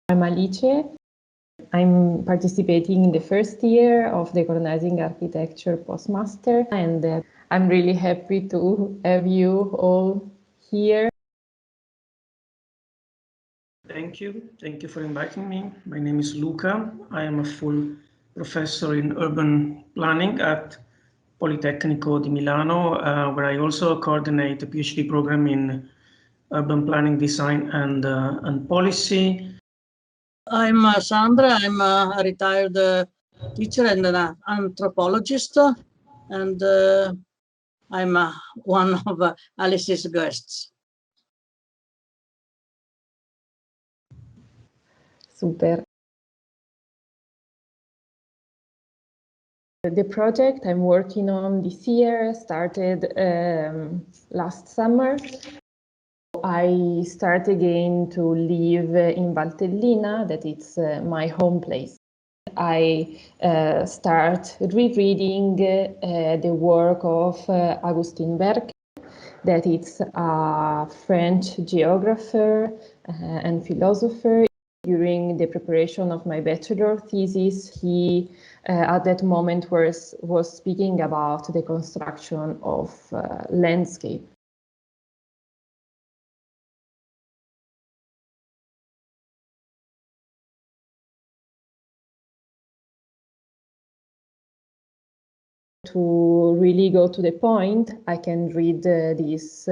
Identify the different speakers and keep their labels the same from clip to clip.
Speaker 1: I'm Alice. I'm participating in the first year of the Recognizing Architecture Post-master, and I'm really happy to have you all here.
Speaker 2: Thank you. Thank you for inviting me. My name is Luca. I am a full professor in urban planning at Politecnico di Milano, where I also coordinate a PhD program in urban planning design and policy.
Speaker 3: I'm Sandra. I'm a retired teacher and an anthropologist, and I'm one of Alice's guests.
Speaker 1: Super. The project I'm working on this year started last summer. I start again to live in Valtellina, that it's my home place. I start rereading the work of Agustin Berg, that it's a French geographer and philosopher. During the preparation of my bachelor thesis, he at that moment was speaking about the construction of landscape. To really go to the point, I can read this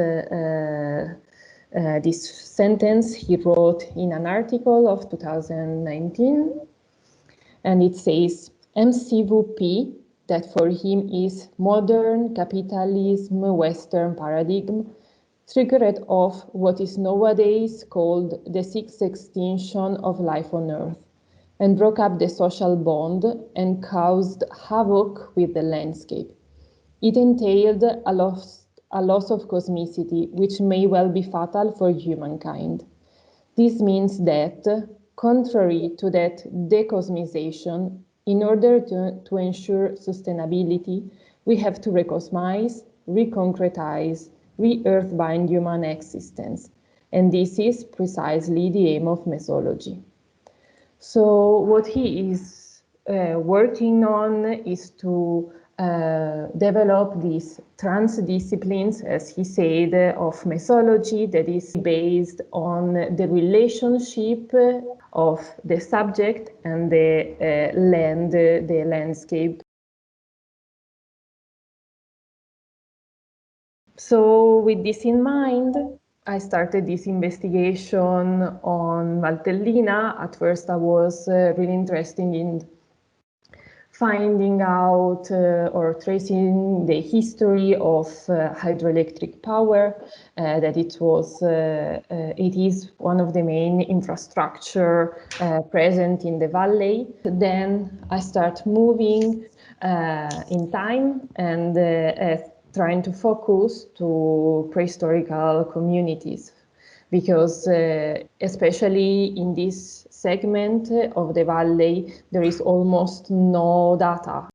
Speaker 1: sentence he wrote in an article of 2019, and it says, MCVP, that for him is modern capitalism Western paradigm, triggered off what is nowadays called the sixth extinction of life on Earth, and broke up the social bond and caused havoc with the landscape. It entailed a loss of cosmicity, which may well be fatal for humankind. This means that, contrary to that decosmization, in order to ensure sustainability, we have to recosmize, reconcretize, re-earthbind human existence. And this is precisely the aim of mesology. So what he is working on is to develop these transdisciplines, as he said, of mesology that is based on the relationship of the subject and the land, the landscape. So with this in mind, I started this investigation on Valtellina. At first, I was really interested in finding out or tracing the history of hydroelectric power, that it is one of the main infrastructure present in the valley. Then I start moving in time and trying to focus to prehistorical communities, because especially in this segment of the valley, there is almost no data.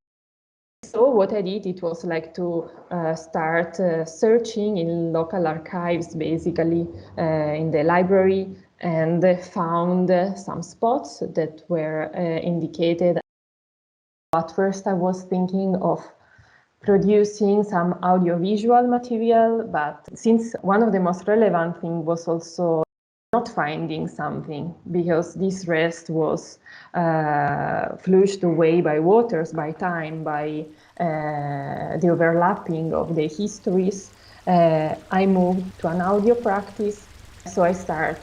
Speaker 1: So what I did, it was like to start searching in local archives, basically in the library, and found some spots that were indicated. At first I was thinking of producing some audiovisual material, but since one of the most relevant things was also not finding something, because this rest was flushed away by waters, by time, by the overlapping of the histories, I moved to an audio practice. So I start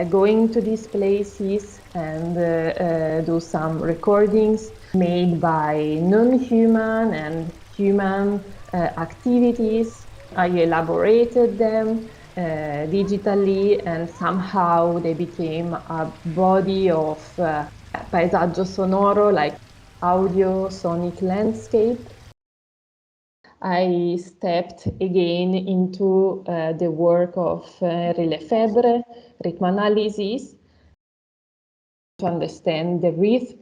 Speaker 1: going to these places and do some recordings made by non-human and human activities. I elaborated them digitally, and somehow they became a body of paesaggio sonoro, like audio sonic landscape. I stepped again into the work of Lefebvre, rhythm analysis, to understand the rhythm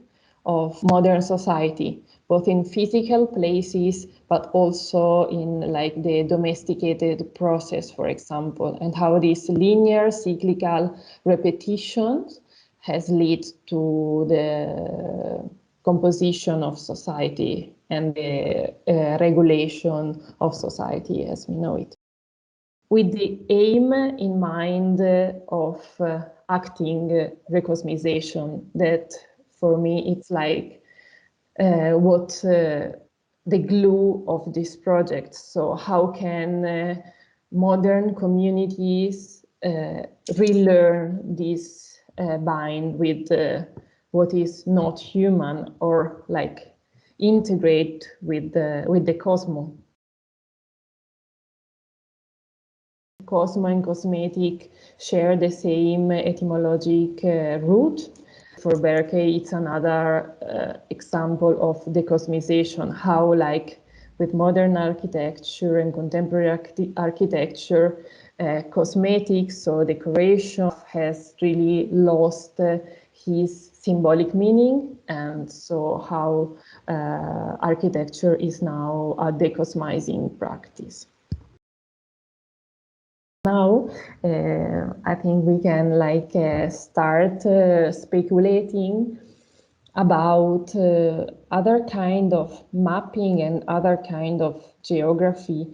Speaker 1: of modern society, both in physical places, but also in like the domesticated process, for example, and how these linear cyclical repetitions has led to the composition of society and the regulation of society as we know it, with the aim in mind of acting recosmization. That for me it's like what the glue of this project. So how can modern communities relearn this bind with what is not human, or like integrate with the cosmos. Cosmo and cosmetic share the same etymologic root. For Berkeley, it's another example of decosmization, how like with modern architecture and contemporary architecture, cosmetics, so decoration, has really lost his symbolic meaning, and so how architecture is now a decosmizing practice. Now, I think we can like start speculating about other kind of mapping and other kind of geography.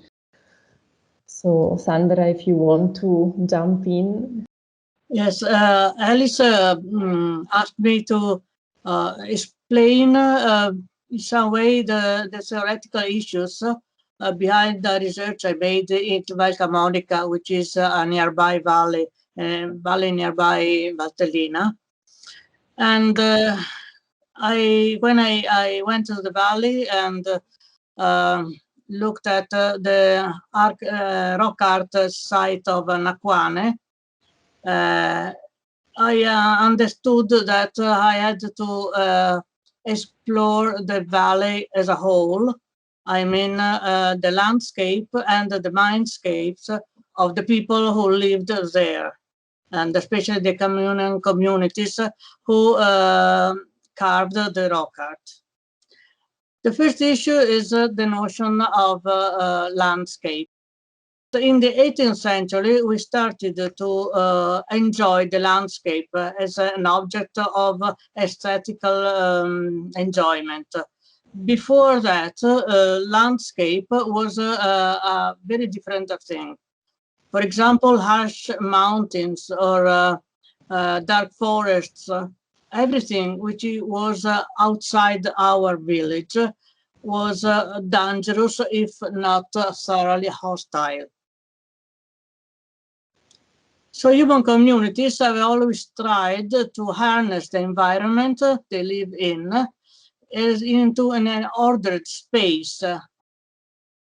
Speaker 1: So, Sandra, if you want to jump in.
Speaker 3: Yes, Alice asked me to explain in some way the theoretical issues behind the research I made in Val Camonica, which is a nearby valley nearby Valtellina. And when I went to the valley and looked at the rock art site of Naquane, I understood that I had to explore the valley as a whole. I mean, the landscape and the mindscapes of the people who lived there, and especially the communal communities who carved the rock art. The first issue is the notion of landscape. In the 18th century, we started to enjoy the landscape as an object of aesthetical enjoyment. Before that, landscape was a very different thing. For example, harsh mountains or dark forests, everything which was outside our village was dangerous, if not thoroughly hostile. So human communities have always tried to harness the environment they live in into an ordered space.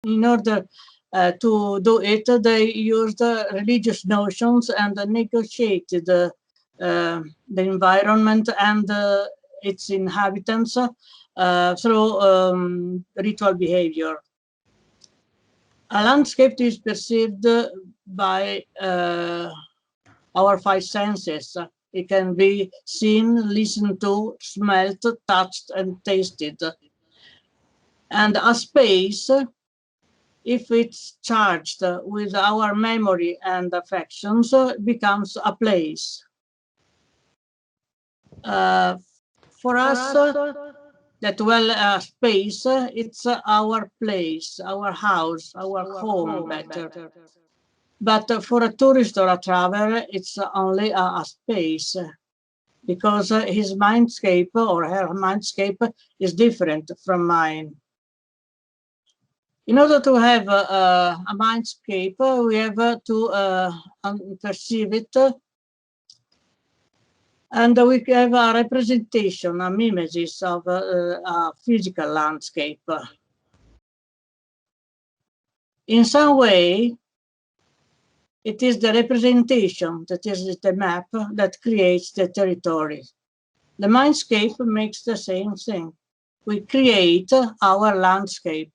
Speaker 3: In order to do it, they used religious notions and negotiated the environment and its inhabitants through ritual behavior. A landscape is perceived by our five senses. It can be seen, listened to, smelt, touched, and tasted. And a space, if it's charged with our memory and affections, becomes a place. For us, that space, it's our place, our house, our home, better. But for a tourist or a traveler, it's only a space, because his mindscape or her mindscape is different from mine. In order to have a mindscape, we have to perceive it, and we have a representation, a mimesis of a physical landscape. In some way, it is the representation, that is the map, that creates the territory. The mindscape makes the same thing. We create our landscape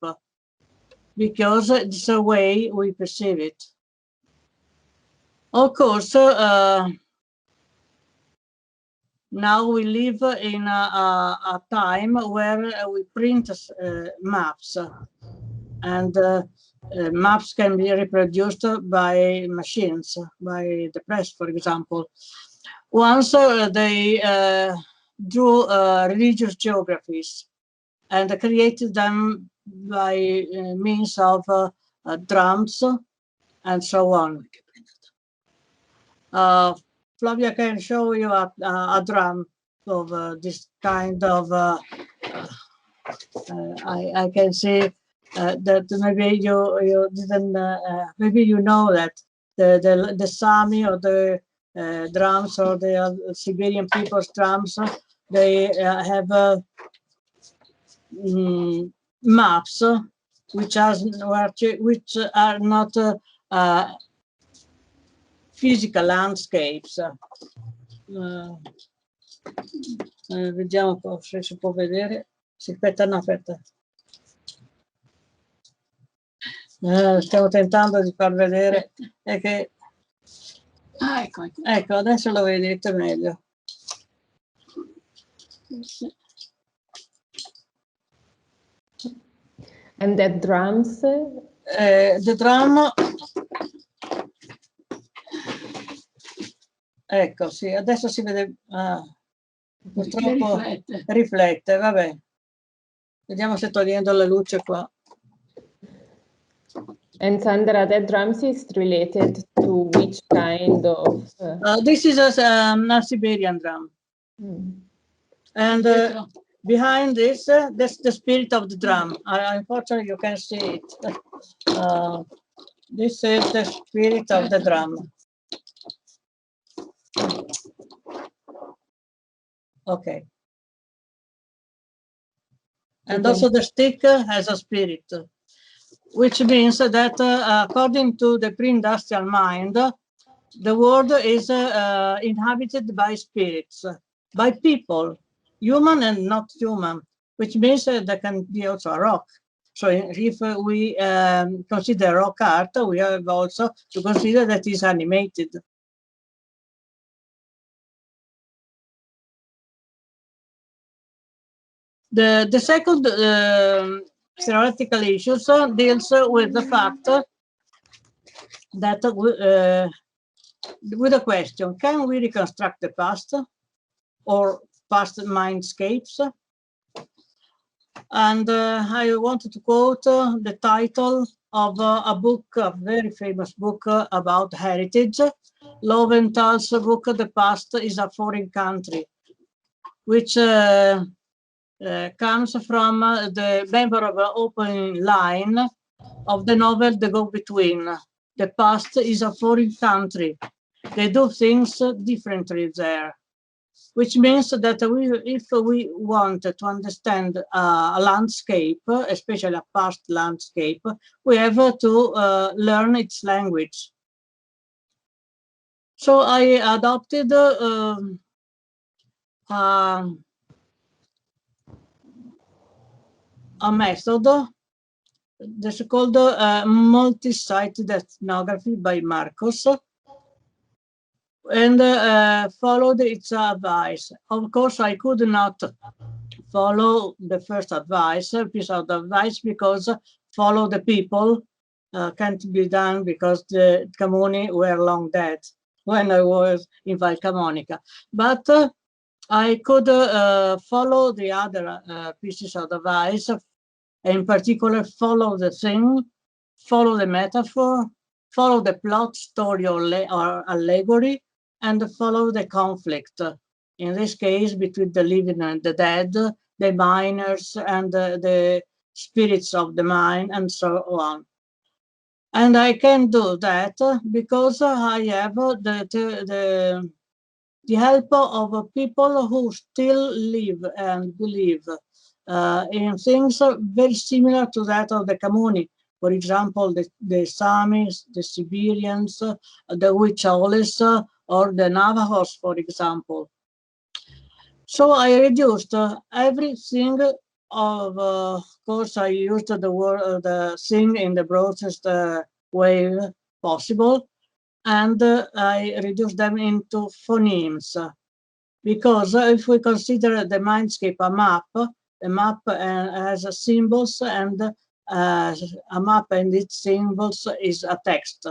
Speaker 3: because it's the way we perceive it. Of course, now we live in a time where we print maps, and maps can be reproduced by machines, by the press, for example. Once they drew religious geographies and created them by means of drums and so on. Flavia can show you a drum of this kind of, I can see that maybe you didn't, maybe you know that the Sami or the drums or the Siberian people's drums, they have maps which are not physical landscapes. Vediamo se si può vedere. Aspetta, no, aspetta. Stiamo tentando di far vedere. È che... ecco, adesso lo vedete meglio.
Speaker 1: And the drums?
Speaker 3: The drum... Ecco, sì, adesso si vede... purtroppo riflette, vabbè. Vediamo se togliendo la luce qua.
Speaker 1: And Sandra, the drums is related to which kind of...
Speaker 3: This is a Siberian drum. And behind this, that's the spirit of the drum. Unfortunately, you can't see it. This is the spirit of the drum. Okay. And also the stick has a spirit, which means that according to the pre-industrial mind, the world is inhabited by spirits, by people, human and not human, which means there can be also a rock. So if we consider rock art, we have also to consider that it's animated. The second theoretical issue deals with the fact that with the question, can we reconstruct the past or past mindscapes? And I wanted to quote the title of a book, a very famous book about heritage, Lowenthal's book, The Past is a Foreign Country, which comes from the member of the opening line of the novel The Go-Between. The past is a foreign country. They do things differently there, which means that if we want to understand a landscape, especially a past landscape, we have to learn its language. So I adopted a method that's called multi-site ethnography by Marcos, and followed its advice. Of course, I could not follow the first piece of advice, because follow the people can't be done, because the Camoni were long dead when I was in Val Camonica. But I could follow the other pieces of advice, in particular, follow the thing, follow the metaphor, follow the plot, story, or allegory, and follow the conflict. In this case, between the living and the dead, the miners and the spirits of the mine, and so on. And I can do that because I have the help of people who still live and believe in things very similar to that of the Camoni. For example, the Samis, the Siberians, the Huicholes, or the Navajos, for example. So I reduced everything. Of course, I used the word, the thing in the broadest way possible, and I reduced them into phonemes. Because if we consider the mindscape a map has symbols, and a map and its symbols is a text.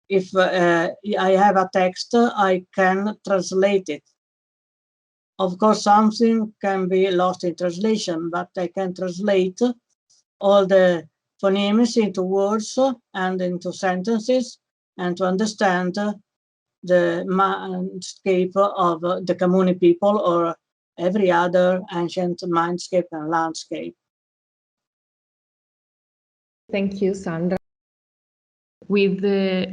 Speaker 3: if I have a text, I can translate it. Of course, something can be lost in translation, but I can translate all the phonemes into words and into sentences, and to understand the mindscape of the Comuni people or every other ancient mindscape and landscape.
Speaker 1: Thank you, Sandra. With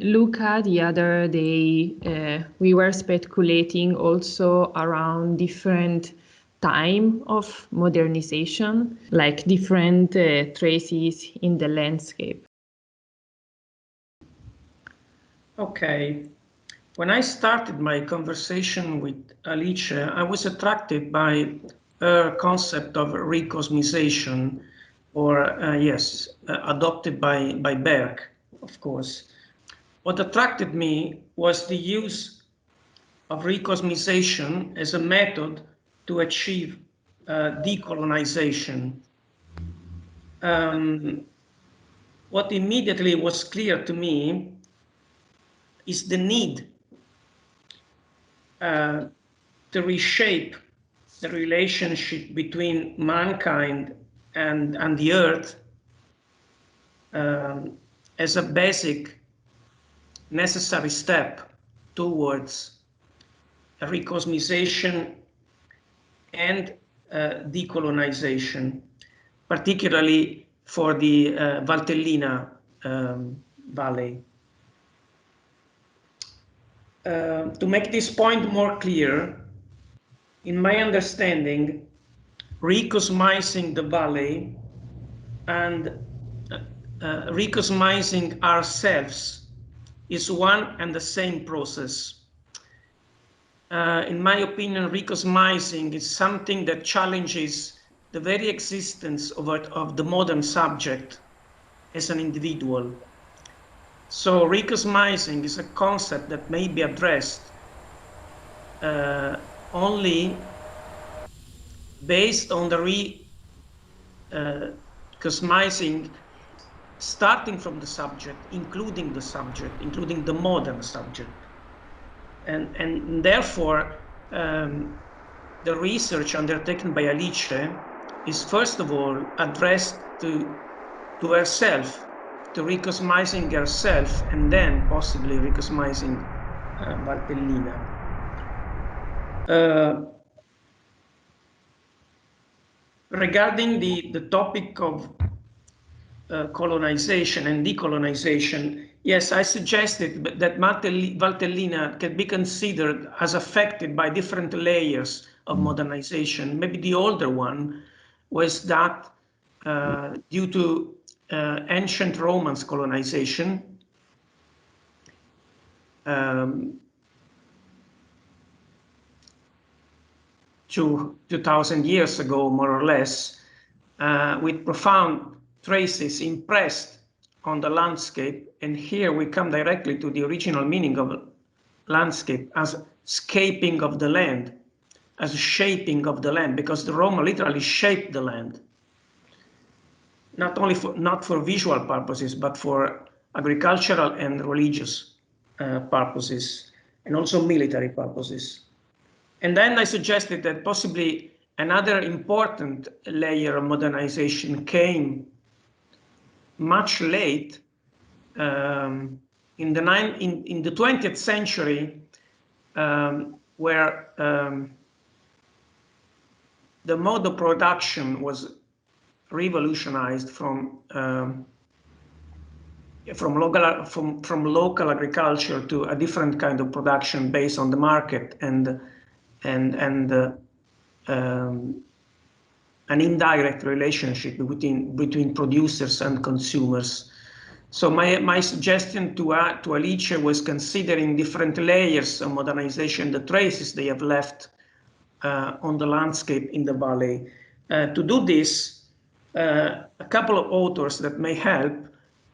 Speaker 1: Luca the other day, we were speculating also around different time of modernization, like different traces in the landscape.
Speaker 2: Okay. When I started my conversation with Alice, I was attracted by her concept of recosmization, or adopted by Berg, of course. What attracted me was the use of recosmization as a method to achieve decolonization. What immediately was clear to me is the need to reshape the relationship between mankind and the earth as a basic necessary step towards a recosmization and decolonization, particularly for the Valtellina Valley. To make this point more clear, in my understanding, recosmizing the valley and recosmizing ourselves is one and the same process. In my opinion, recosmizing is something that challenges the very existence of the modern subject as an individual. So recosmizing is a concept that may be addressed only based on the recosmizing starting from the subject, including the modern subject. And therefore, the research undertaken by Alice is first of all addressed to herself, to recosmizing herself, and then possibly recosmizing Valtellina. Regarding the topic of colonization and decolonization, yes, I suggested that Valtellina can be considered as affected by different layers of modernization. Maybe the older one was that due to ancient Romans colonization, to 2,000 years ago, more or less, with profound traces impressed on the landscape. And here we come directly to the original meaning of landscape as scaping of the land, as shaping of the land, because the Roma literally shaped the land. Not for visual purposes, but for agricultural and religious purposes, and also military purposes. And then I suggested that possibly another important layer of modernization came much late in the 20th century, where the mode of production was revolutionized from local agriculture to a different kind of production based on the market and an indirect relationship between producers and consumers. So my suggestion to Alice was considering different layers of modernization, the traces they have left on the landscape in the valley. To do this, a couple of authors that may help.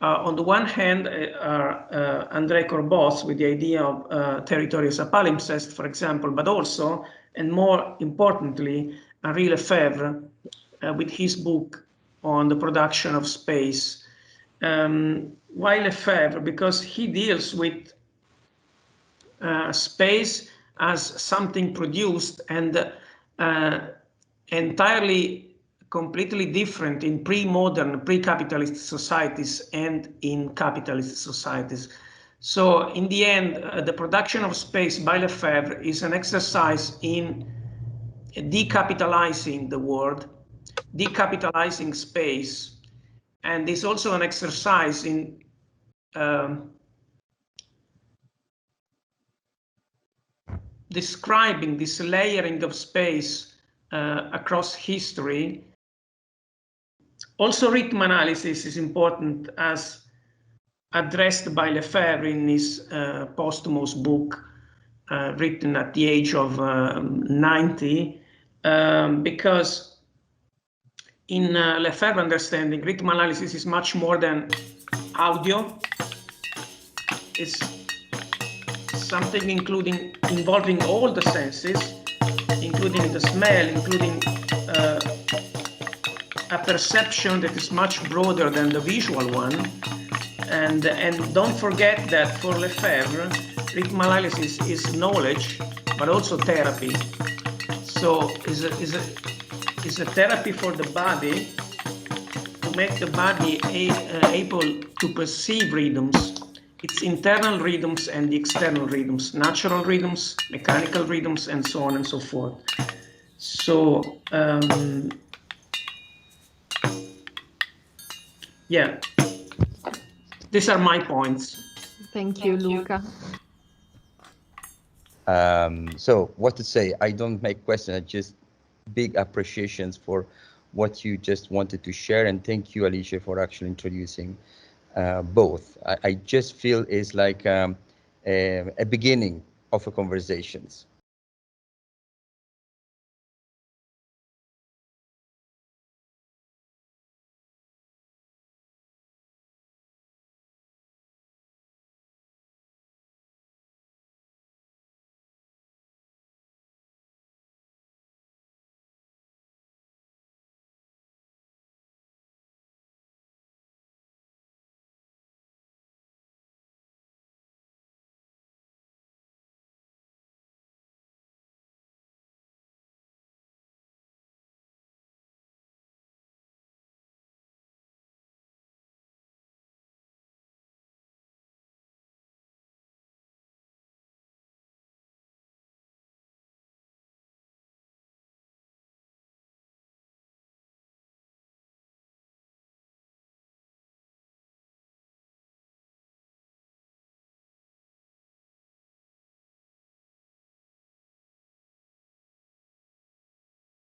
Speaker 2: On the one hand, are André Corboz with the idea of territory as a palimpsest, for example, but also, and more importantly, Henri Lefebvre with his book on the production of space. Why Lefebvre? Because he deals with space as something produced and entirely, completely different in pre-modern, pre-capitalist societies and in capitalist societies. So in the end, the production of space by Lefebvre is an exercise in decapitalizing the world, decapitalizing space, and is also an exercise in describing this layering of space across history. Also, rhythm analysis is important, as addressed by Lefebvre in his posthumous book, written at the age of 90, because in Lefebvre understanding, rhythm analysis is much more than audio. It's something involving all the senses, including the smell, including a perception that is much broader than the visual one. And don't forget that for Lefebvre, rhythm analysis is knowledge, but also therapy. So is a therapy for the body to make the body able to perceive rhythms, its internal rhythms and the external rhythms, natural rhythms, mechanical rhythms, and so on and so forth. So yeah, these are my points.
Speaker 1: Thank you, Luca.
Speaker 4: So what to say? I don't make questions, I just big appreciations for what you just wanted to share, and thank you, Alicia, for actually introducing both. I just feel it's like a beginning of a conversations.